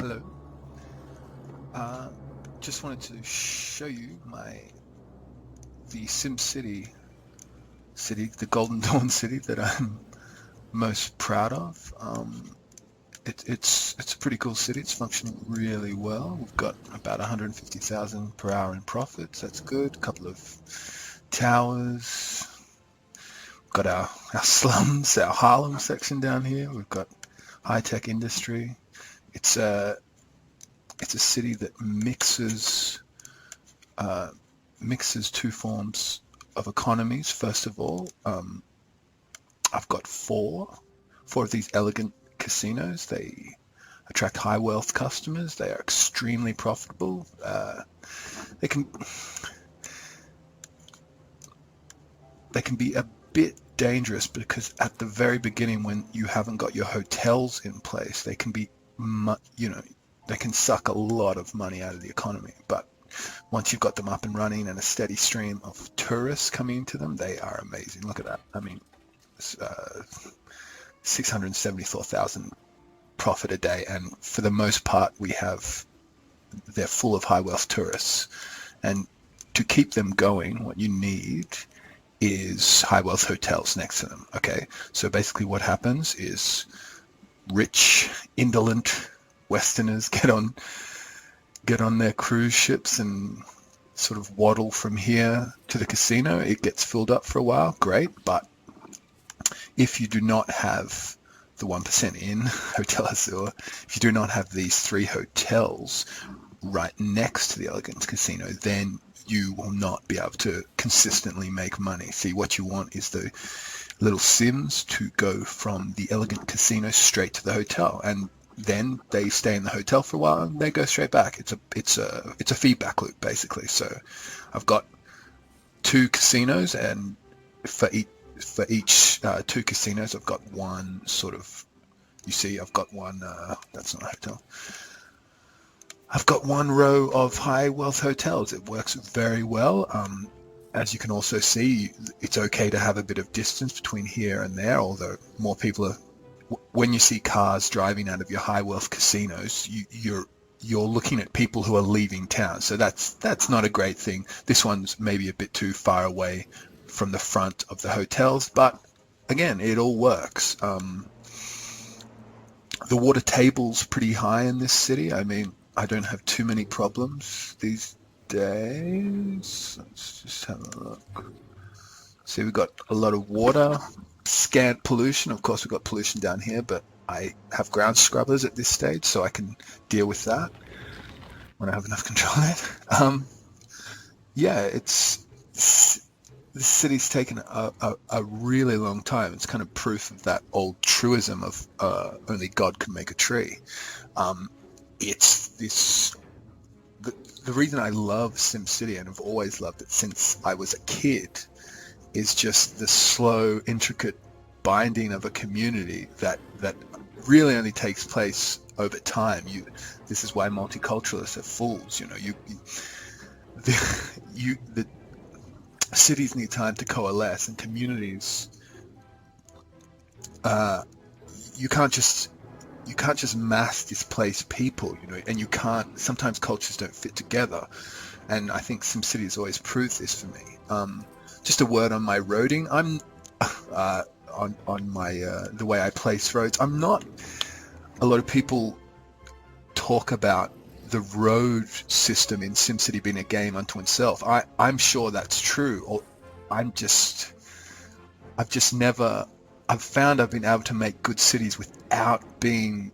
Hello. Uh, just wanted to show you the Simcity city, the Golden Dawn city that I'm most proud of. It's a pretty cool city. It's functioning really well. We've got about 150,000 per hour in profits. That's good. A couple of towers. We've got our slums, our Harlem section down here. We've got high-tech industry. It's a it's a city that mixes two forms of economies. First of all, I've got four of these elegant casinos. They attract high wealth customers. They are extremely profitable. They can they can be a bit dangerous because at the very beginning, when you haven't got your hotels in place, they can be they can suck a lot of money out of the economy. But once you've got them up and running and a steady stream of tourists coming into them, they are amazing. Look at that. I mean, 674,000 profit a day, and for the most part, they're full of high wealth tourists. And to keep them going, what you need is high wealth hotels next to them. Okay, so basically, what happens is rich, indolent Westerners get on their cruise ships and sort of waddle from here to the casino. It gets filled up for a while, great, but if you do not have the 1% Inn, Hotel Azur, if you do not have these three hotels right next to the Elegant Casino, then you will not be able to consistently make money. See, what you want is the little Sims to go from the Elegant Casino straight to the hotel, and then they stay in the hotel for a while and they go straight back. It's a feedback loop basically. So I've got two casinos, and for each two casinos, I've got one sort of. You see, I've got one. That's not a hotel. I've got one row of high wealth hotels. It works very well. As you can also see, it's okay to have a bit of distance between here and there, although more people are. When you see cars driving out of your high wealth casinos, you're looking at people who are leaving town. So that's not a great thing. This one's maybe a bit too far away from the front of the hotels, but again, it all works. The water table's pretty high in this city. I mean, I don't have too many problems these days. Let's just have a look. See, we've got a lot of water, scant pollution. Of course, we've got pollution down here, but I have ground scrubbers at this stage, so I can deal with that when I have enough control of it. Yeah, this city's taken a really long time. It's kind of proof of that old truism of only God can make a tree. It's this. The reason I love SimCity, and I've always loved it since I was a kid, is just the slow, intricate binding of a community that really only takes place over time. This is why multiculturalists are fools. The cities need time to coalesce, and communities. You can't just mass displace people, and you can't. Sometimes cultures don't fit together, and I think SimCity has always proved this for me. Just a word on my roading. I'm on my the way I place roads. I'm not. A lot of people talk about the road system in SimCity being a game unto itself. I'm sure that's true. Or I've found I've been able to make good cities without being,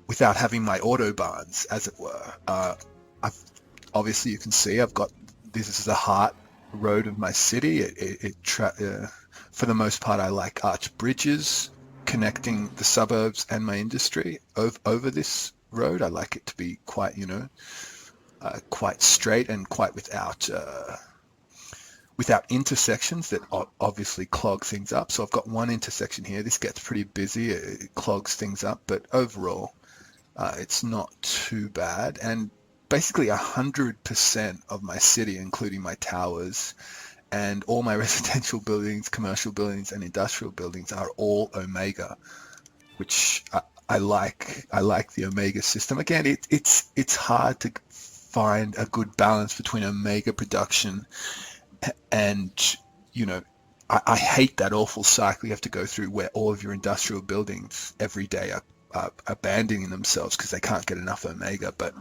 without having my autobahns, as it were. Obviously you can see this is the heart road of my city. For the most part, I like arch bridges connecting the suburbs and my industry over this road. I like it to be quite, quite straight and quite without intersections that obviously clog things up. So I've got one intersection here. This gets pretty busy. It clogs things up, but overall, it's not too bad. And basically 100% of my city, including my towers and all my residential buildings, commercial buildings, and industrial buildings, are all Omega, which I like the Omega system. Again, it's hard to find a good balance between Omega production and, you know, I hate that awful cycle you have to go through where all of your industrial buildings every day are abandoning themselves because they can't get enough Omega. But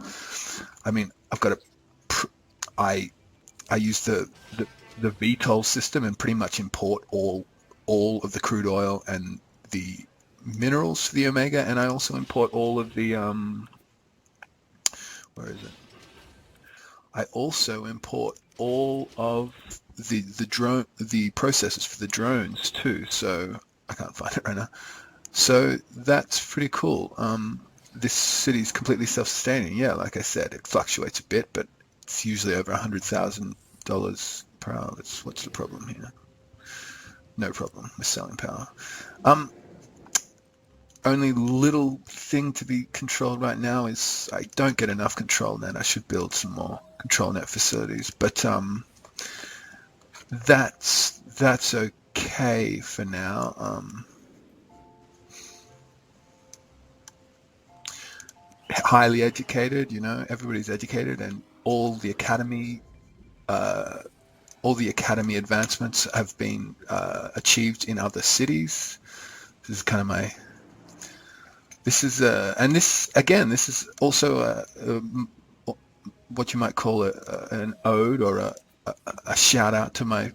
I mean, I I use the VTOL system and pretty much import all of the crude oil and the minerals for the Omega, and I also import all of the where is it? I also import all of the processors for the drones too. So I can't find it right now. So that's pretty cool. This city is completely self-sustaining. Yeah, like I said, it fluctuates a bit, but it's usually over $100,000 per hour. What's the problem here? No problem with selling power. Um, Only little thing to be controlled right now is I don't get enough control net. I should build some more control net facilities, but that's okay for now. Highly educated, everybody's educated, and uh, all the academy advancements have been achieved in other cities. This is kind of my This is and this again. This is also what you might call an ode or a shout out to my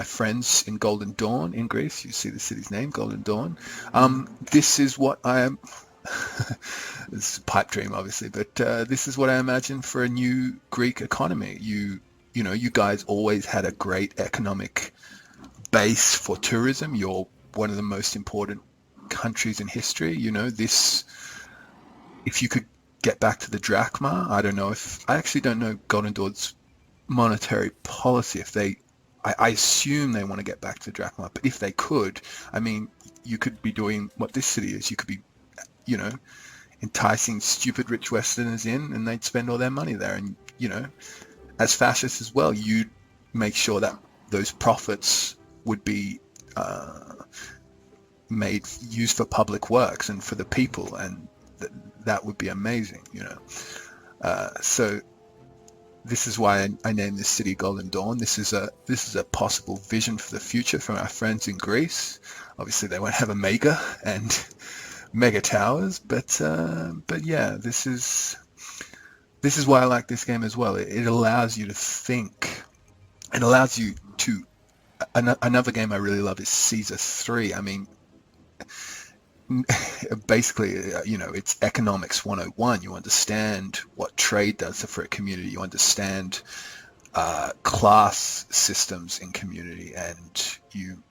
friends in Golden Dawn in Greece. You see the city's name, Golden Dawn. This is what I am. This is a pipe dream, obviously, but this is what I imagine for a new Greek economy. You guys always had a great economic base for tourism. You're one of the most important countries in history. If you could get back to the drachma, I actually don't know Golden Dawn's monetary policy. I assume they want to get back to the drachma, but if they could, I mean, you could be doing what this city is. You could be, enticing stupid rich Westerners in, and they'd spend all their money there. And, as fascists as well, you'd make sure that those profits would be used for public works and for the people, and that would be amazing. So this is why I named this city Golden Dawn. This is a possible vision for the future from our friends in Greece. Obviously, they won't have a mega and mega towers, but yeah, this is why I like this game as well. It allows you to think. It allows you to. Another game I really love is Caesar 3. I mean, basically, it's economics 101. You understand what trade does for a community. You understand class systems in community, and you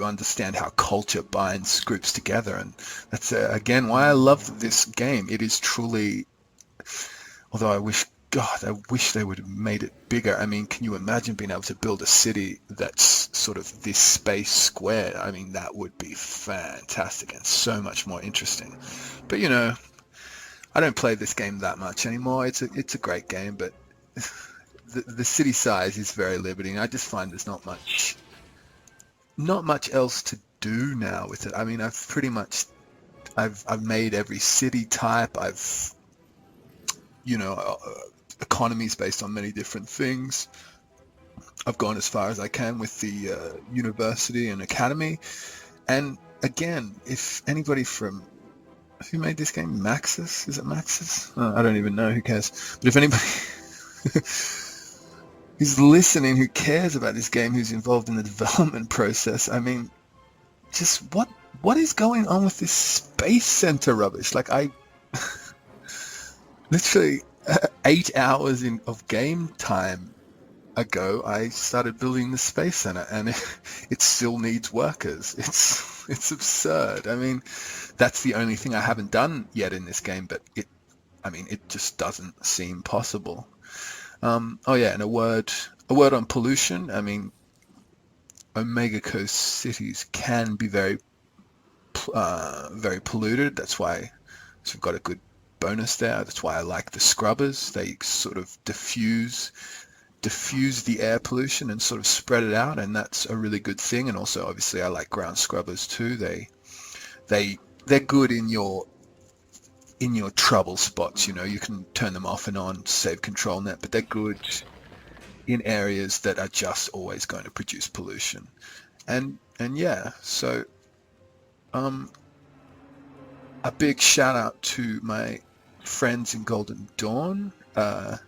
understand how culture binds groups together. And that's again why I love this game. It is truly, although I wish they would have made it bigger. I mean, can you imagine being able to build a city that's sort of this space squared? I mean, that would be fantastic and so much more interesting. But I don't play this game that much anymore. It's a great game, but the city size is very limiting. I just find there's not much else to do now with it. I mean, I've made every city type. I've economies based on many different things. I've gone as far as I can with the university and academy. And again, if anybody who made this game, Maxis? Is it Maxis? I don't even know. Who cares? But if anybody who's listening, who cares about this game, who's involved in the development process, I mean, just what is going on with this space center rubbish? Like, I literally 8 hours of game time ago, I started building the space center, and it still needs workers. It's absurd. I mean, that's the only thing I haven't done yet in this game, but it just doesn't seem possible. Oh yeah, and a word on pollution. I mean, OmegaCo cities can be very polluted. That's why we've got a good bonus there. That's why I like the scrubbers. They sort of diffuse the air pollution and sort of spread it out, and that's a really good thing. And also, obviously, I like ground scrubbers too. They they're good in your trouble spots. You know, you can turn them off and on, save control net, but they're good in areas that are just always going to produce pollution. And yeah, so a big shout out to my friends in Golden Dawn. I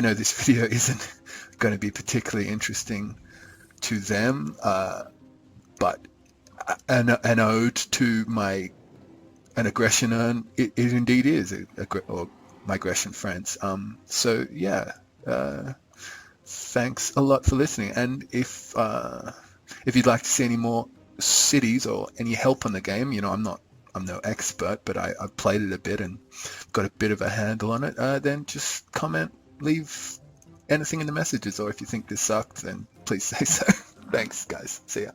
know this video isn't going to be particularly interesting to them, but an ode to an aggression urn, it indeed is, or my aggression friends. So yeah, thanks a lot for listening. And if you'd like to see any more cities or any help on the game, you know, I'm no expert, but I've played it a bit and got a bit of a handle on it, then just comment, leave anything in the messages, or if you think this sucked, then please say so. Thanks, guys. See ya.